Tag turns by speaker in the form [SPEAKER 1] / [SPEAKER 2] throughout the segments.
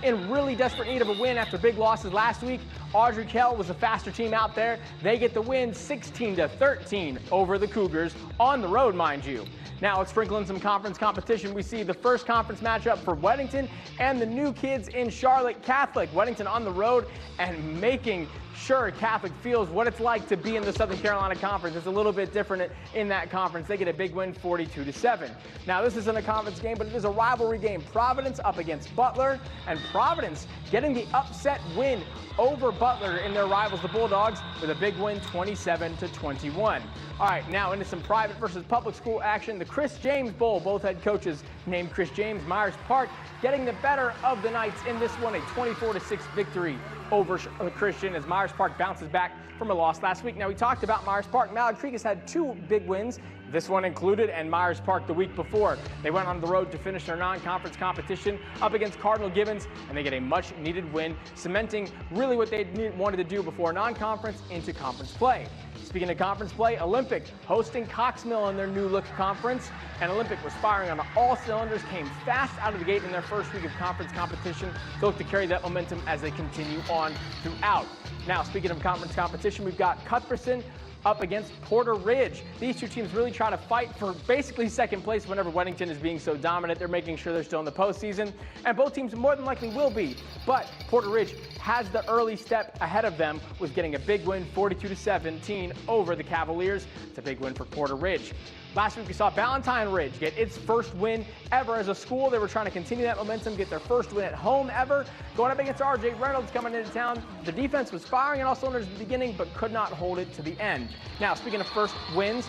[SPEAKER 1] in really desperate need of a win after big losses last week. Audrey Kell was the faster team out there. They get the win 16-13 over the Cougars on the road, mind you. Now let's sprinkle in some conference competition. We see the first conference matchup for Weddington and the new kids in Charlotte Catholic. Weddington on the road and making sure Catholic feels what it's like to be in the Southern Carolina Conference. It's a little bit different in that conference. They get a big win, 42-7. Now this isn't a conference game, but it is a rivalry game. Providence up against Butler, and Providence getting the upset win over Butler in their rivals, the Bulldogs, with a big win, 27-21. All right, now into some private versus public school action. The Chris James Bowl, both head coaches named Chris James. Myers Park getting the better of the Knights in this one, a 24-6 victory over Christian as Myers Park bounces back from a loss last week. Now, we talked about Myers Park. Mallard Creek has had two big wins, this one included, and Myers Park the week before. They went on the road to finish their non-conference competition up against Cardinal Gibbons, and they get a much-needed win, cementing really what they wanted to do before non-conference into conference play. Speaking of conference play, Olympic hosting Cox Mill in their new look conference, and Olympic was firing on all cylinders, came fast out of the gate in their first week of conference competition. They look to carry that momentum as they continue on throughout. Now, speaking of conference competition, we've got Cuthbertson up against Porter Ridge. These two teams really try to fight for basically second place whenever Weddington is being so dominant. They're making sure they're still in the postseason, and both teams more than likely will be. But Porter Ridge has the early step ahead of them with getting a big win, 42-17 over the Cavaliers. It's a big win for Porter Ridge. Last week we saw Valentine Ridge get its first win ever as a school. They were trying to continue that momentum, get their first win at home ever. Going up against R.J. Reynolds coming into town. The defense was firing on all cylinders at the beginning, but could not hold it to the end. Now, speaking of first wins,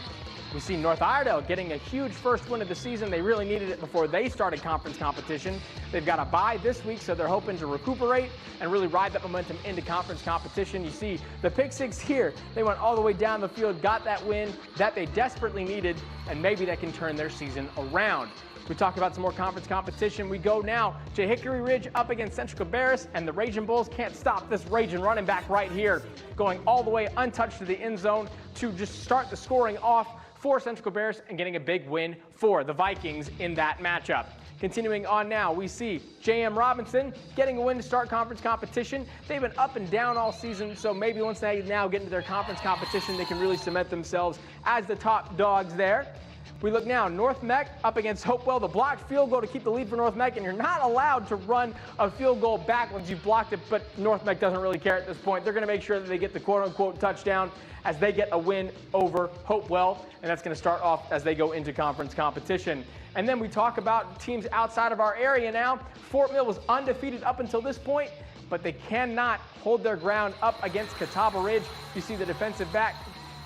[SPEAKER 1] we see North Iredell getting a huge first win of the season. They really needed it before they started conference competition. They've got a bye this week, so they're hoping to recuperate and really ride that momentum into conference competition. You see the pick six here. They went all the way down the field, got that win that they desperately needed, and maybe that can turn their season around. We talk about some more conference competition. We go now to Hickory Ridge up against Central Cabarrus, and the Raging Bulls can't stop this Raging running back right here, going all the way untouched to the end zone to just start the scoring off for Central Cabarrus and getting a big win for the Vikings in that matchup. Continuing on now, we see J.M. Robinson getting a win to start conference competition. They've been up and down all season, so maybe once they now get into their conference competition, they can really cement themselves as the top dogs there. We look now, North Meck up against Hopewell, the blocked field goal to keep the lead for North Meck, and you're not allowed to run a field goal back once you've blocked it, but North Meck doesn't really care at this point. They're going to make sure that they get the quote-unquote touchdown as they get a win over Hopewell, and that's going to start off as they go into conference competition. And then we talk about teams outside of our area now. Fort Mill was undefeated up until this point, but they cannot hold their ground up against Catawba Ridge. You see the defensive back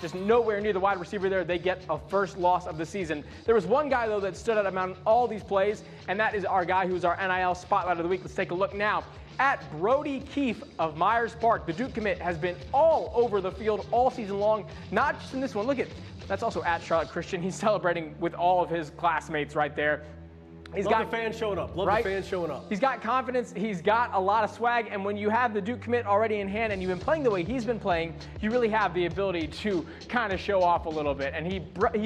[SPEAKER 1] just nowhere near the wide receiver there. They get a first loss of the season. There was one guy, though, that stood out among all these plays, and that is our guy who's our NIL Spotlight of the Week. Let's take a look now at Brody Keefe of Myers Park. The Duke commit has been all over the field all season long, not just in this one. Look at, that's also at Charlotte Christian. He's celebrating with all of his classmates right there. He's got
[SPEAKER 2] the fans showing up. Love the fans showing up.
[SPEAKER 1] He's got confidence. He's got a lot of swag. And when you have the Duke commit already in hand and you've been playing the way he's been playing, you really have the ability to kind of show off a little bit. And he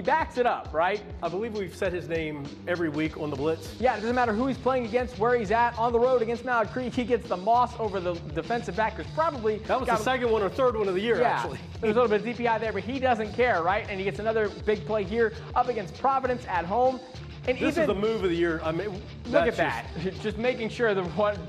[SPEAKER 1] backs it up, right?
[SPEAKER 2] I believe we've said his name every week on the Blitz.
[SPEAKER 1] Yeah, it doesn't matter who he's playing against, where he's at. On the road against Mallard Creek, he gets the moss over the defensive back. There's probably
[SPEAKER 2] that was the second one or third one of the year, actually.
[SPEAKER 1] There's a little bit of DPI there, but he doesn't care, right? And he gets another big play here up against Providence at home. And
[SPEAKER 2] this is the move of the year. I mean,
[SPEAKER 1] look at that. Just making sure the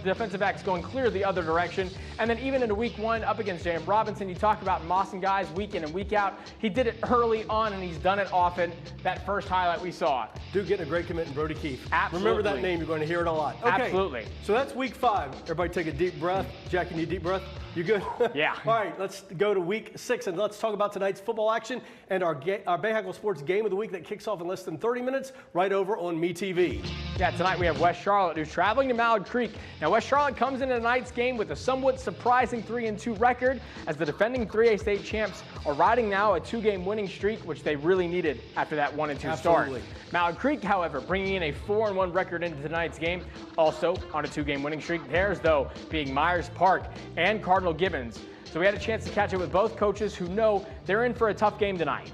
[SPEAKER 1] defensive back's going clear the other direction. And then even in week one up against J.M. Robinson, you talk about mossing guys week in and week out. He did it early on, and he's done it often. That first highlight we saw.
[SPEAKER 2] Duke getting a great commit in Brody Keefe.
[SPEAKER 1] Absolutely.
[SPEAKER 2] Remember that name. You're going to hear it a lot. Okay.
[SPEAKER 1] Absolutely.
[SPEAKER 2] So that's week 5. Everybody take a deep breath. Jack, you need a deep breath? You good?
[SPEAKER 1] Yeah.
[SPEAKER 2] All right, let's go to week 6, and let's talk about tonight's football action and our Bayhackle Sports Game of the Week that kicks off in less than 30 minutes right over on MeTV.
[SPEAKER 1] Yeah, tonight we have West Charlotte, who's traveling to Mallard Creek. Now, West Charlotte comes into tonight's game with a somewhat surprising 3-2 record, as the defending 3A state champs are riding now a 2-game winning streak, which they really needed after that 1-2 start. Mallard Creek, however, bringing in a 4-1 record into tonight's game, also on a 2-game winning streak. Theirs, though, being Myers Park and Cardinal Gibbons. So we had a chance to catch up with both coaches who know they're in for a tough game tonight.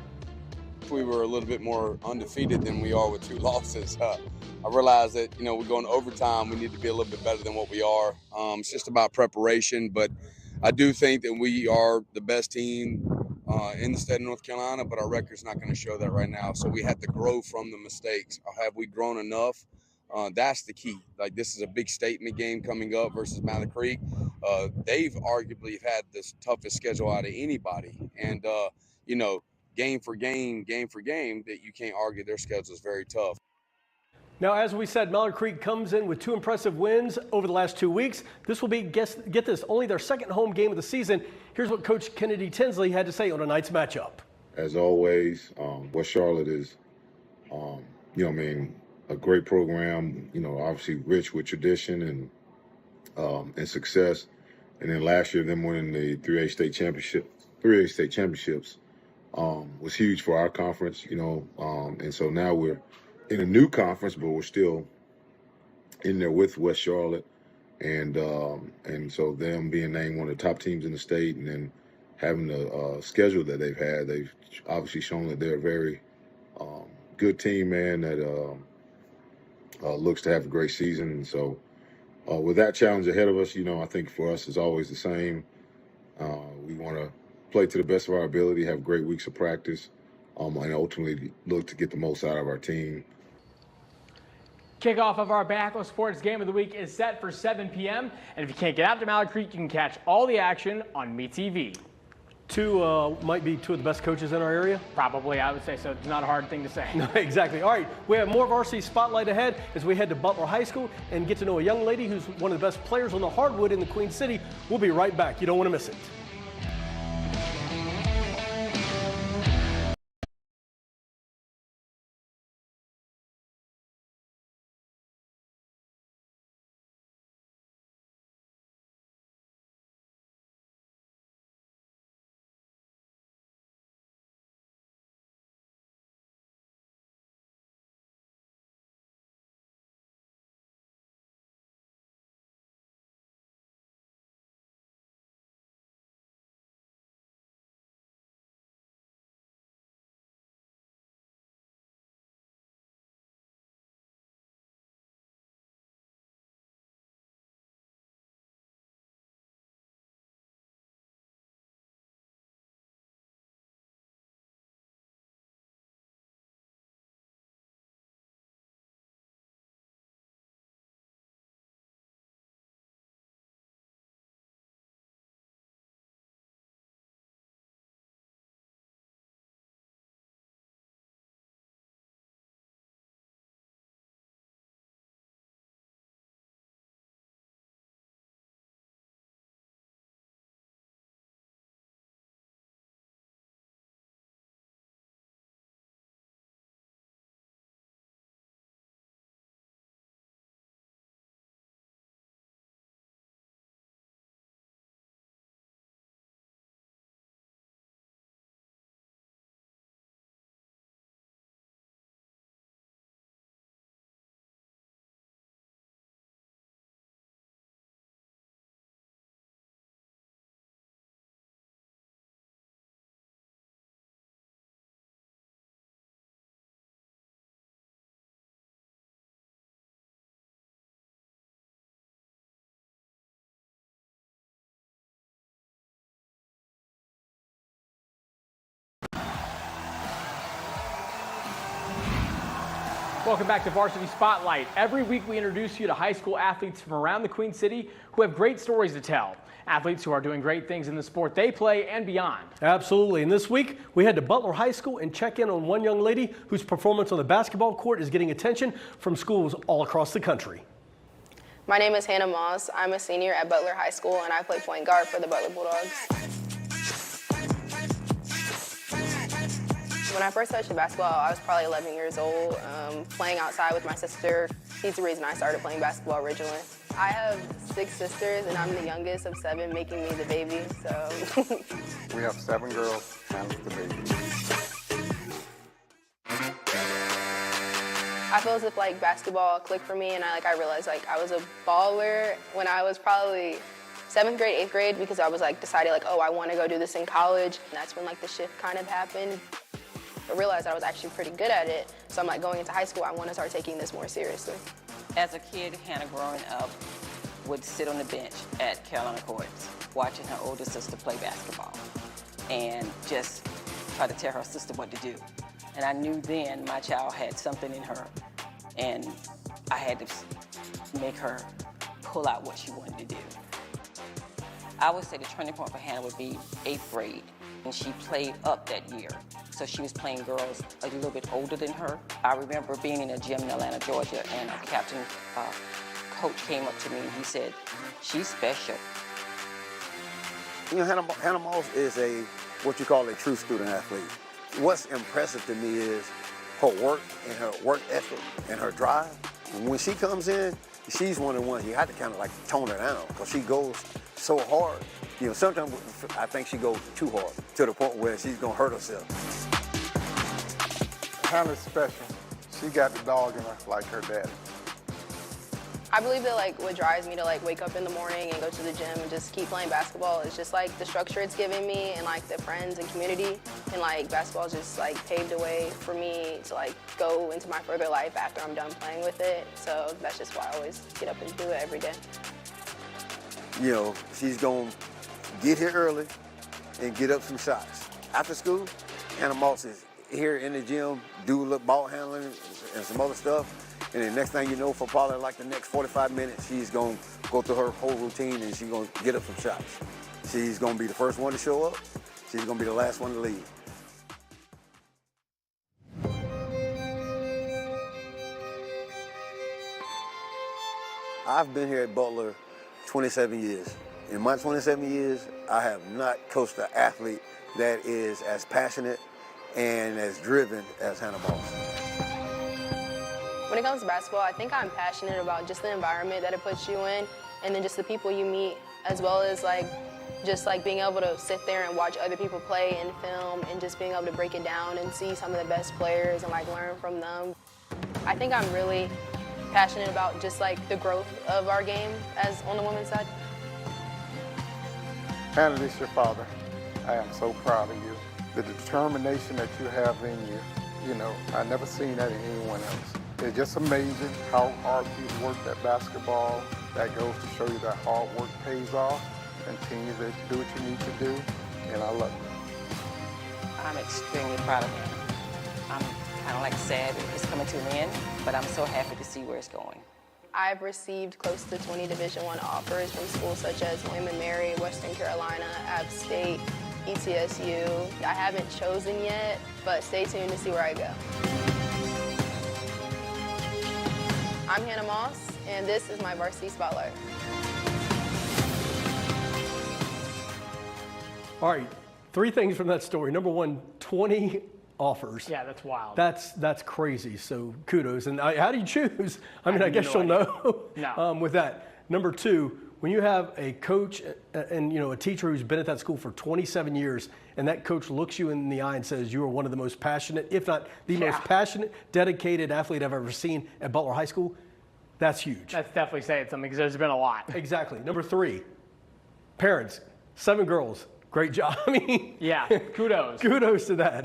[SPEAKER 3] we were a little bit more undefeated than we are with 2 losses. I realized that, we're going to overtime. We need to be a little bit better than what we are. It's just about preparation, but I do think that we are the best team in the state of North Carolina, but our record's not going to show that right now. So we have to grow from the mistakes. Have we grown enough? That's the key. Like, this is a big statement game coming up versus Mallard Creek. They've arguably had the toughest schedule out of anybody. And, game for game, that you can't argue their schedule is very tough.
[SPEAKER 2] Now, as we said, Mallard Creek comes in with 2 impressive wins over the last 2 weeks. This will be, get this, only their second home game of the season. Here's what Coach Kennedy Tinsley had to say on tonight's matchup.
[SPEAKER 4] As always, West Charlotte is, a great program, obviously rich with tradition and success. And then last year, them winning the 3A state championships was huge for our conference, and so now we're in a new conference, but we're still in there with West Charlotte, and so them being named one of the top teams in the state, and then having the schedule that they've had, they've obviously shown that they're a very good team, man, that looks to have a great season. And so with that challenge ahead of us, I think for us it's always the same. We want to play to the best of our ability, have great weeks of practice, and ultimately look to get the most out of our team.
[SPEAKER 1] Kickoff of our Bahakel Sports Game of the Week is set for 7 p.m. And if you can't get out to Mallard Creek, you can catch all the action on MeTV.
[SPEAKER 2] Might be 2 of the best coaches in our area.
[SPEAKER 1] Probably, I would say so. It's not a hard thing to say.
[SPEAKER 2] No, exactly. All right, we have more Varsity Spotlight ahead as we head to Butler High School and get to know a young lady who's one of the best players on the hardwood in the Queen City. We'll be right back. You don't want to miss it.
[SPEAKER 1] Welcome back to Varsity Spotlight. Every week we introduce you to high school athletes from around the Queen City who have great stories to tell. Athletes who are doing great things in the sport they play and beyond.
[SPEAKER 2] Absolutely. And this week we head to Butler High School and check in on one young lady whose performance on the basketball court is getting attention from schools all across the country.
[SPEAKER 5] My name is Hannah Moss. I'm a senior at Butler High School and I play point guard for the Butler Bulldogs. When I first touched the basketball, I was probably 11 years old, playing outside with my sister. She's the reason I started playing basketball originally. I have 6 sisters, and I'm the youngest of 7, making me the baby, so.
[SPEAKER 6] We have 7 girls and the baby.
[SPEAKER 5] I feel as if basketball clicked for me, and I realized I was a baller when I was probably 7th grade, 8th grade, because I was deciding oh, I want to go do this in college. And that's when the shift kind of happened. but realized I was actually pretty good at it. So I'm like, going into high school, I want to start taking this more seriously.
[SPEAKER 7] As a kid, Hannah growing up would sit on the bench at Carolina Courts watching her older sister play basketball and just try to tell her sister what to do. And I knew then my child had something in her, and I had to make her pull out what she wanted to do. I would say the turning point for Hannah would be 8th grade, and she played up that year. So she was playing girls a little bit older than her. I remember being in a gym in Atlanta, Georgia, and a captain coach came up to me and he said, "She's special."
[SPEAKER 8] You know, Hannah Moss is what you call a true student athlete. What's impressive to me is her work and her work ethic and her drive. When she comes in, she's one of the ones you have to kind of like tone her down because she goes so hard. You know, sometimes I think she goes too hard to the point where she's gonna hurt herself.
[SPEAKER 6] Hannah's special. She got the dog in her like her daddy.
[SPEAKER 5] I believe that like what drives me to like wake up in the morning and go to the gym and just keep playing basketball is just like the structure it's giving me and like the friends and community, and like basketball just like paved a way for me to like go into my further life after I'm done playing with it. So that's just why I always get up and do it every day.
[SPEAKER 8] You know, she's gonna get here early and get up some shots. After school, Hannah Moss is here in the gym, do a little ball handling and some other stuff. And the next thing you know, for probably like the next 45 minutes, she's gonna go through her whole routine and she's gonna get up some shots. She's gonna be the first one to show up. She's gonna be the last one to leave. I've been here at Butler 27 years. In my 27 years, I have not coached an athlete that is as passionate and as driven as Hannah Moss.
[SPEAKER 5] When it comes to basketball, I think I'm passionate about just the environment that it puts you in, and then just the people you meet, as well as like just like being able to sit there and watch other people play and film, and just being able to break it down and see some of the best players and like learn from them. I think I'm really passionate about just like the growth of our game as on the women's side.
[SPEAKER 6] Hannah, this is your father. I am so proud of you. The determination that you have in you, I never seen that in anyone else. It's just amazing how hard you've worked at basketball. That goes to show you that hard work pays off. Continue to do what you need to do, and I love you.
[SPEAKER 7] I'm extremely proud of him. I'm kind of like sad it's coming to an end, but I'm so happy to see where it's going.
[SPEAKER 5] I've received close to 20 Division I offers from schools such as William & Mary, Western Carolina, App State, ETSU. I haven't chosen yet, but stay tuned to see where I go. I'm Hannah Moss, and this is my Varsity Spotlight.
[SPEAKER 2] All right, 3 things from that story. Number 1, 20 offers.
[SPEAKER 1] Yeah, that's wild.
[SPEAKER 2] That's crazy. So kudos. And how do you choose? I mean, I guess
[SPEAKER 1] no
[SPEAKER 2] you'll
[SPEAKER 1] idea.
[SPEAKER 2] know
[SPEAKER 1] No.
[SPEAKER 2] with that. Number 2, when you have a coach and a teacher who's been at that school for 27 years, and that coach looks you in the eye and says you are one of the most passionate, if not the most passionate, dedicated athlete I've ever seen at Butler High School, that's huge.
[SPEAKER 1] That's definitely saying something because there's been a lot.
[SPEAKER 2] Exactly. Number 3, parents, 7 girls. Great job. I mean,
[SPEAKER 1] Yeah, kudos.
[SPEAKER 2] kudos to that.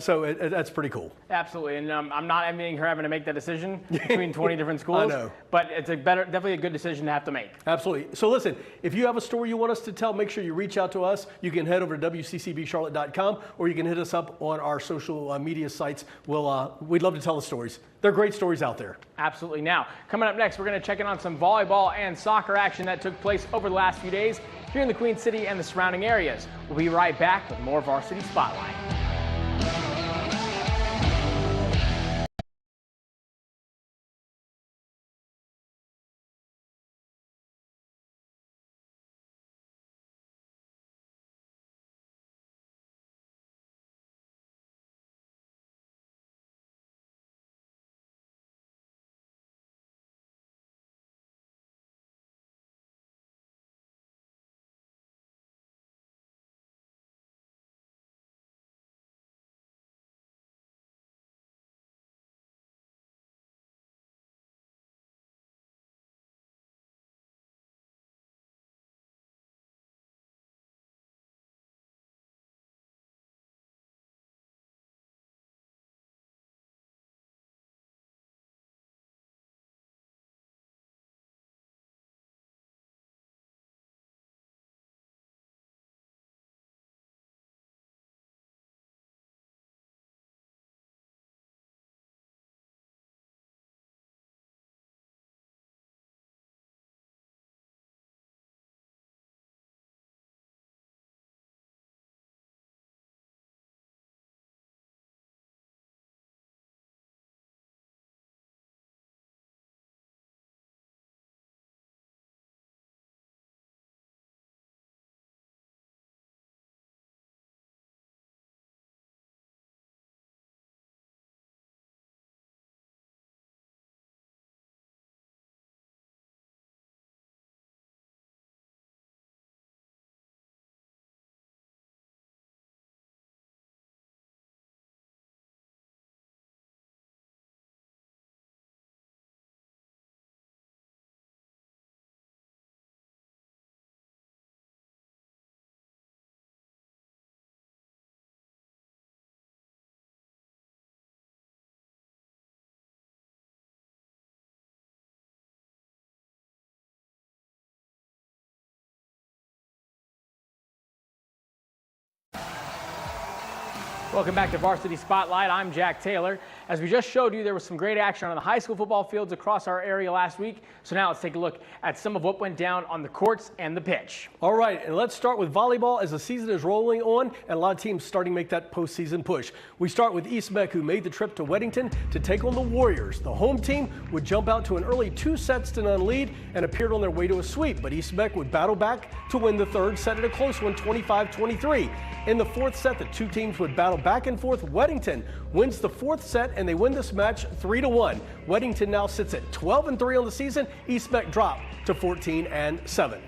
[SPEAKER 2] So that's pretty cool.
[SPEAKER 1] Absolutely, and I'm not envying her having to make that decision between 20 different schools.
[SPEAKER 2] I know.
[SPEAKER 1] But it's definitely a good decision to have to make.
[SPEAKER 2] Absolutely. So listen, if you have a story you want us to tell, make sure you reach out to us. You can head over to WCCBcharlotte.com, or you can hit us up on our social media sites. We'd love to tell the stories. They're great stories out there.
[SPEAKER 1] Absolutely. Now, coming up next, we're going to check in on some volleyball and soccer action that took place over the last few days here in the Queen City and the surrounding areas. We'll be right back with more Varsity Spotlight. Welcome back to Varsity Spotlight. I'm Jack Taylor. As we just showed you, there was some great action on the high school football fields across our area last week. So now let's take a look at some of what went down on the courts and the pitch.
[SPEAKER 2] All right, and let's start with volleyball as the season is rolling on and a lot of teams starting to make that postseason push. We start with East Meck, who made the trip to Weddington to take on the Warriors. The home team would jump out to an early 2-0 lead and appeared on their way to a sweep, but East Meck would battle back to win the third set at a close one, 25-23. In the fourth set, the two teams would battle back and forth. Weddington wins the fourth set and they win this match 3-1. Weddington now sits at 12-3 on the season. East Meck dropped to 14-7.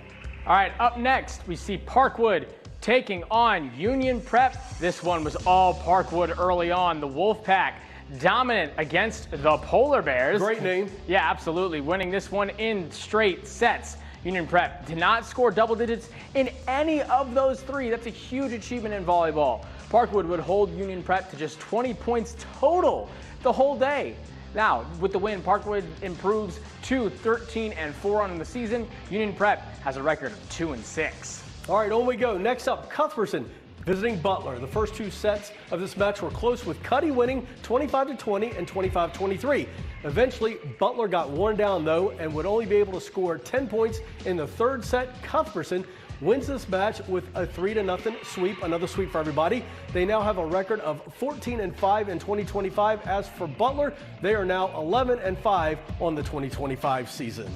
[SPEAKER 1] All right, up next, we see Parkwood taking on Union Prep. This one was all Parkwood early on. The Wolfpack dominant against the Polar Bears.
[SPEAKER 2] Great name.
[SPEAKER 1] Yeah, absolutely. Winning this one in straight sets. Union Prep did not score double digits in any of those three. That's a huge achievement in volleyball. Parkwood would hold Union Prep to just 20 points total the whole day. Now, with the win, Parkwood improves to 13-4 on the season. Union Prep has a record of 2-6.
[SPEAKER 2] All right, on we go. Next up, Cuthbertson visiting Butler. The first two sets of this match were close, with Cuddy winning 25-20 and 25-23. Eventually, Butler got worn down, though, and would only be able to score 10 points in the third set. Cuthbertson wins this match with a 3-0 sweep, another sweep for everybody. They now have a record of 14-5 in 2025. As for Butler, they are now 11-5 on the 2025 season.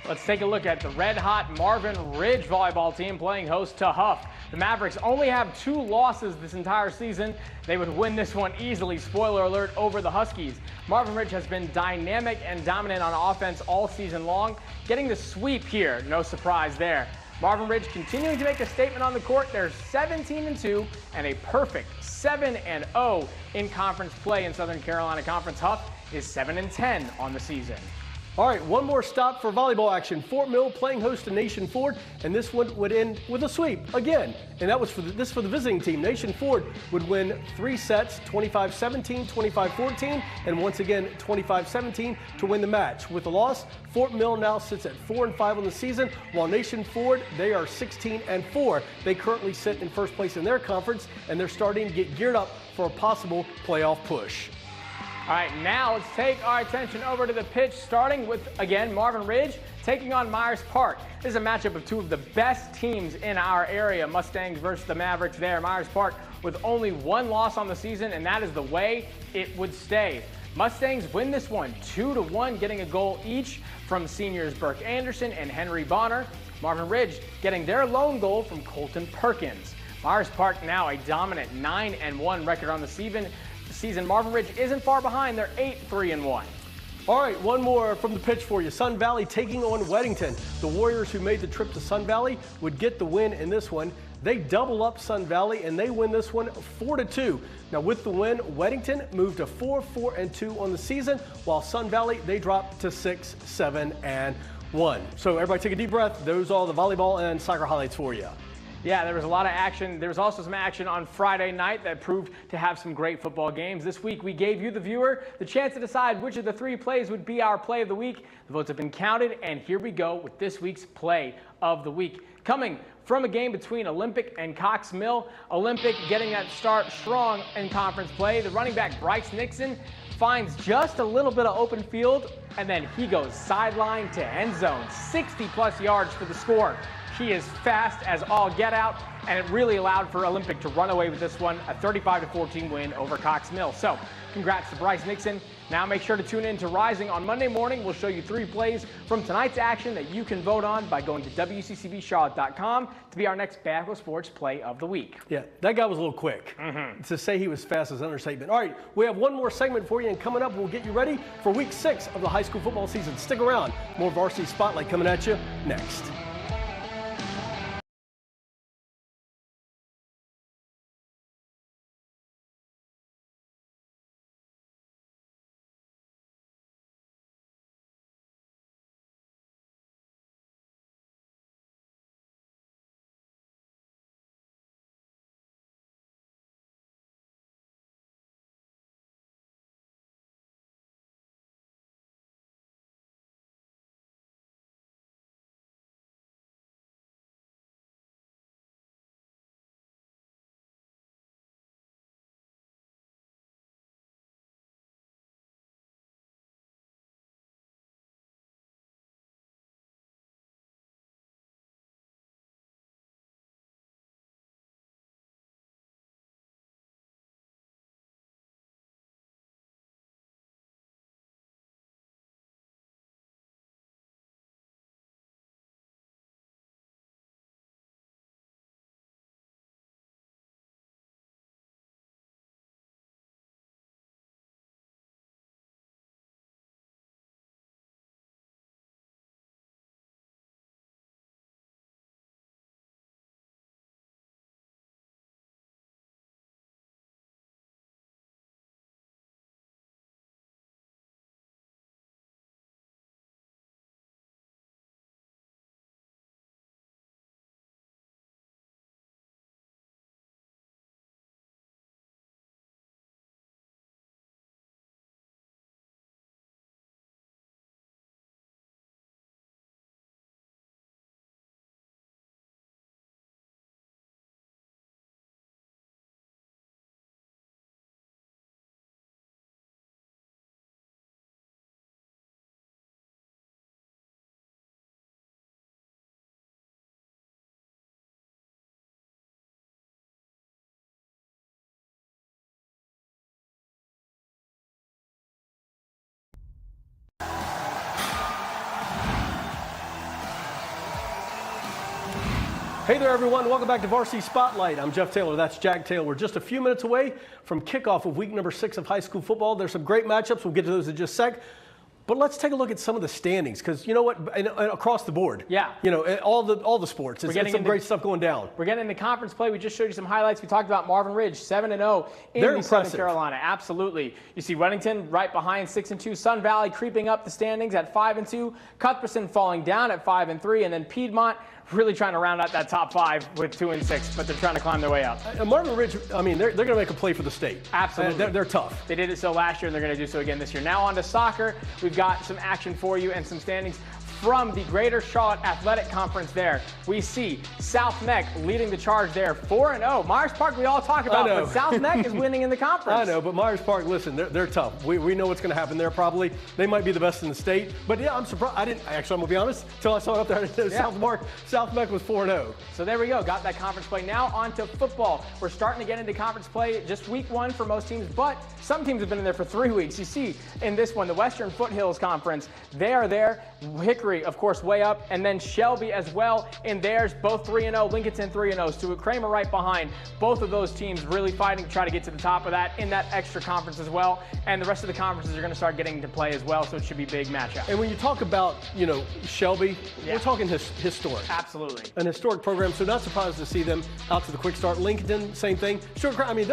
[SPEAKER 1] Let's take a look at the red-hot Marvin Ridge volleyball team playing host to Huff. The Mavericks only have 2 losses this entire season. They would win this one easily, spoiler alert, over the Huskies. Marvin Ridge has been dynamic and dominant on offense all season long, getting the sweep here, no surprise there. Marvin Ridge continuing to make a statement on the court. They're 17-2 and a perfect 7-0 in conference play in Southern Carolina Conference. Huff is 7-10 on the season.
[SPEAKER 2] All right, one more stop for volleyball action. Fort Mill playing host to Nation Ford, and this one would end with a sweep again. And that was for the visiting team. Nation Ford would win 3 sets, 25-17, 25-14, and once again 25-17 to win the match. With the loss, Fort Mill now sits at 4-5 on the season, while Nation Ford, they are 16-4. They currently sit in first place in their conference, and they're starting to get geared up for a possible playoff push.
[SPEAKER 1] All right, now let's take our attention over to the pitch, starting with, again, Marvin Ridge taking on Myers Park. This is a matchup of 2 of the best teams in our area, Mustangs versus the Mavericks there. Myers Park with only 1 loss on the season, and that is the way it would stay. Mustangs win this one 2-1, getting a goal each from seniors Burke Anderson and Henry Bonner. Marvin Ridge getting their lone goal from Colton Perkins. Myers Park now a dominant 9-1 record on the season. Marvin Ridge isn't far behind. They're 8-3-1.
[SPEAKER 2] All right, one more from the pitch for you. Sun Valley taking on Weddington. The Warriors, who made the trip to Sun Valley, would get the win in this one. They double up Sun Valley and they win this one 4-2. Now with the win, Weddington moved to 4-4-2 on the season, while Sun Valley, they dropped to 6-7-1. So everybody take a deep breath. Those are all the volleyball and soccer highlights for you.
[SPEAKER 1] Yeah, there was a lot of action. There was also some action on Friday night that proved to have some great football games. This week, we gave you, the viewer, the chance to decide which of the 3 plays would be our play of the week. The votes have been counted, and here we go with this week's play of the week. Coming from a game between Olympic and Cox Mill, Olympic getting that start strong in conference play. The running back, Bryce Nixon, finds just a little bit of open field, and then he goes sideline to end zone. 60-plus yards for the score. He is fast as all get out, and it really allowed for Olympic to run away with this one, a 35-14 win over Cox Mill. So, congrats to Bryce Nixon. Now make sure to tune in to Rising on Monday morning. We'll show you 3 plays from tonight's action that you can vote on by going to WCCBCharlotte.com to be our next Basketball Sports Play of the Week.
[SPEAKER 2] Yeah, that guy was a little quick. To say he was fast is an understatement. All right, we have one more segment for you, and coming up, we'll get you ready for Week 6 of the high school football season. Stick around. More Varsity Spotlight coming at you next. Hey there, everyone. Welcome back to Varsity Spotlight. I'm Jeff Taylor. That's Jack Taylor. We're just a few minutes away from kickoff of week number 6 of high school football. There's some great matchups. We'll get to those in just a sec. But let's take a look at some of the standings, because you know what, and across the board, all the sports, it's some great stuff going down.
[SPEAKER 1] We're getting into conference play. We just showed you some highlights. We talked about Marvin Ridge, 7-0 in Southern Carolina. Absolutely. You see Weddington right behind, 6-2. Sun Valley creeping up the standings at 5-2. Cuthbertson falling down at 5-3, and then Piedmont really trying to round out that top 5 with 2-6, but they're trying to climb their way up.
[SPEAKER 2] Marvin Ridge, I mean, they're going to make a play for the state.
[SPEAKER 1] Absolutely.
[SPEAKER 2] They're tough.
[SPEAKER 1] They did it so last year, and they're going to do so again this year. Now on to soccer. We've got some action for you and some standings from the Greater Charlotte Athletic Conference there. We see South Meck leading the charge there, 4-0. Myers Park we all talk about, but South Meck is winning in the conference.
[SPEAKER 2] I know, but Myers Park, listen, they're tough. We know what's going to happen there probably. They might be the best in the state. But yeah, I'm surprised. I'm going to be honest, until I saw it up there, South Meck was 4-0.
[SPEAKER 1] So there we go, got that conference play. Now on to football. We're starting to get into conference play, just week 1 for most teams, but some teams have been in there for 3 weeks. You see in this one, the Western Foothills Conference, they are there. Hickory, of course, way up, and then Shelby as well in theirs, both 3-0. Lincolnton 3-0. Stuart Kramer right behind. Both of those teams really fighting to try to get to the top of that in that extra conference as well. And the rest of the conferences are going to start getting into play as well, so it should be a big matchup.
[SPEAKER 2] And when you talk about, Shelby, we're talking historic.
[SPEAKER 1] Absolutely.
[SPEAKER 2] An historic program, so not surprised to see them out to the quick start. Lincoln, same thing. Stuart Kramer, I mean,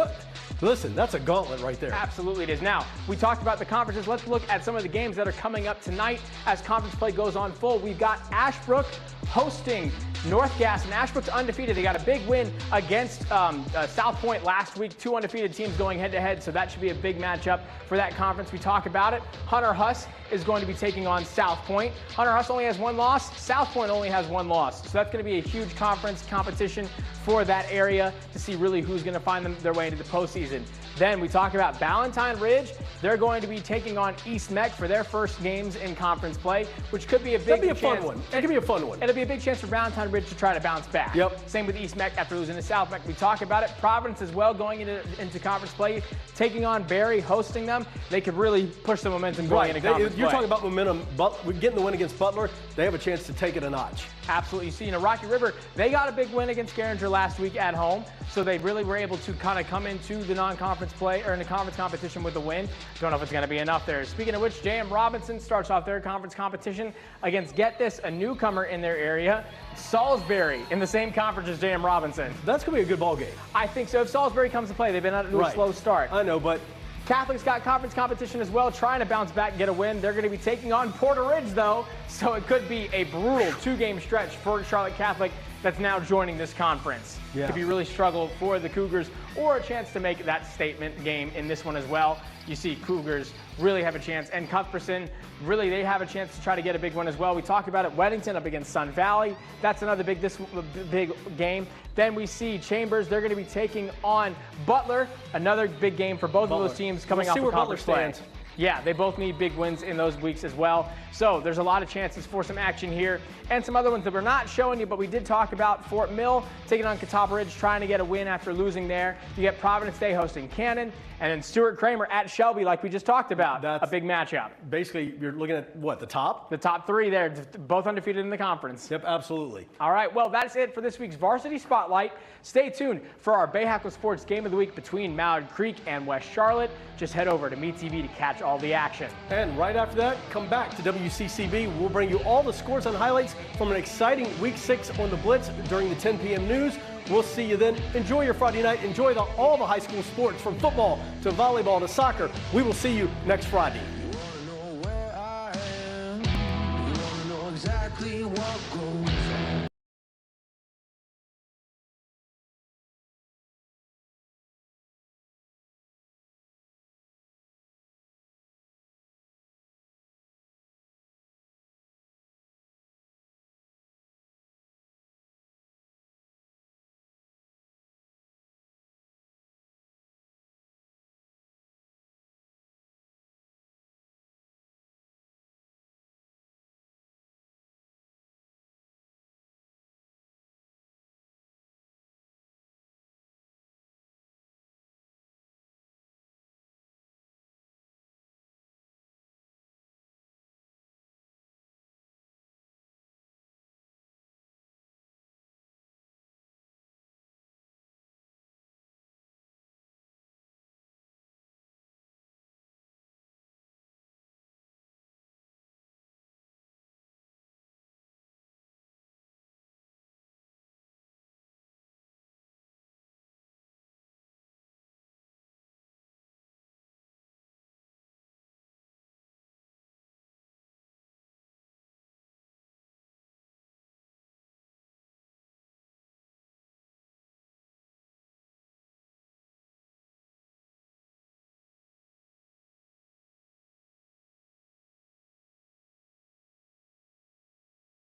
[SPEAKER 2] listen, that's a gauntlet right there.
[SPEAKER 1] Absolutely it is. Now, we talked about the conferences. Let's look at some of the games that are coming up tonight as conference play goes on full. We've got Ashbrook hosting North Gas, and Ashbrook's undefeated. They got a big win against South Point last week. 2 undefeated teams going head-to-head, so that should be a big matchup for that conference. We talk about it. Hunter Huss is going to be taking on South Point. Hunter Huss only has 1 loss. South Point only has 1 loss. So that's going to be a huge conference competition for that area to see really who's going to find their way into the postseason. Then we talk about Ballantyne Ridge. They're going to be taking on East Meck for their first games in conference play, which could be a big chance.
[SPEAKER 2] Fun one. It could be a fun one.
[SPEAKER 1] It'll be a big chance for Ballantyne Ridge to try to bounce back.
[SPEAKER 2] Yep.
[SPEAKER 1] Same with East Meck after losing to South Meck. We talk about it. Providence as well going into conference play, taking on Barry, hosting them. They could really push the momentum going into conference play.
[SPEAKER 2] You're talking about momentum. Getting the win against Butler, they have a chance to take it a notch.
[SPEAKER 1] Absolutely. You see, Rocky River, they got a big win against Garinger last week at home, so they really were able to kind of come into the non-conference play or in the conference competition with a win. Don't know if it's going to be enough there. Speaking of which, J.M. Robinson starts off their conference competition against, get this, a newcomer in their area, Salisbury, in the same conference as J.M. Robinson.
[SPEAKER 2] That's going to be a good ball game.
[SPEAKER 1] I think so. If Salisbury comes to play, they've been out to a slow start.
[SPEAKER 2] I know, but
[SPEAKER 1] Catholic's got conference competition as well, trying to bounce back and get a win. They're going to be taking on Porter Ridge, though, so it could be a brutal 2-game stretch for Charlotte Catholic that's now joining this conference.
[SPEAKER 2] Yeah.
[SPEAKER 1] Could be really struggle for the Cougars, or a chance to make that statement game in this one as well. You see Cougars really have a chance, and Cuthbertson, really they have a chance to try to get a big one as well. We talked about it, Weddington up against Sun Valley. That's another big game. Then we see Chambers, they're going to be taking on Butler, another big game for both of those teams coming off the conference play. Yeah, they both need big wins in those weeks as well. So there's a lot of chances for some action here. And some other ones that we're not showing you, but we did talk about Fort Mill taking on Catawba Ridge, trying to get a win after losing there. You get Providence Day hosting Cannon, and then Stuart Kramer at Shelby, like we just talked about. That's a big matchup.
[SPEAKER 2] Basically, you're looking at, what, the top?
[SPEAKER 1] The top 3 there, both undefeated in the conference.
[SPEAKER 2] Yep, absolutely.
[SPEAKER 1] All right, well, that's it for this week's Varsity Spotlight. Stay tuned for our Bayhackle Sports Game of the Week between Mallard Creek and West Charlotte. Just head over to MeTV to catch all the action.
[SPEAKER 2] And right after that, come back to WCCB. We'll bring you all the scores and highlights from an exciting Week 6 on the Blitz during the 10 p.m. news. We'll see you then. Enjoy your Friday night. Enjoy all the high school sports, from football to volleyball to soccer. We will see you next Friday.
[SPEAKER 9] You wanna know where I am. You wanna know exactly what goes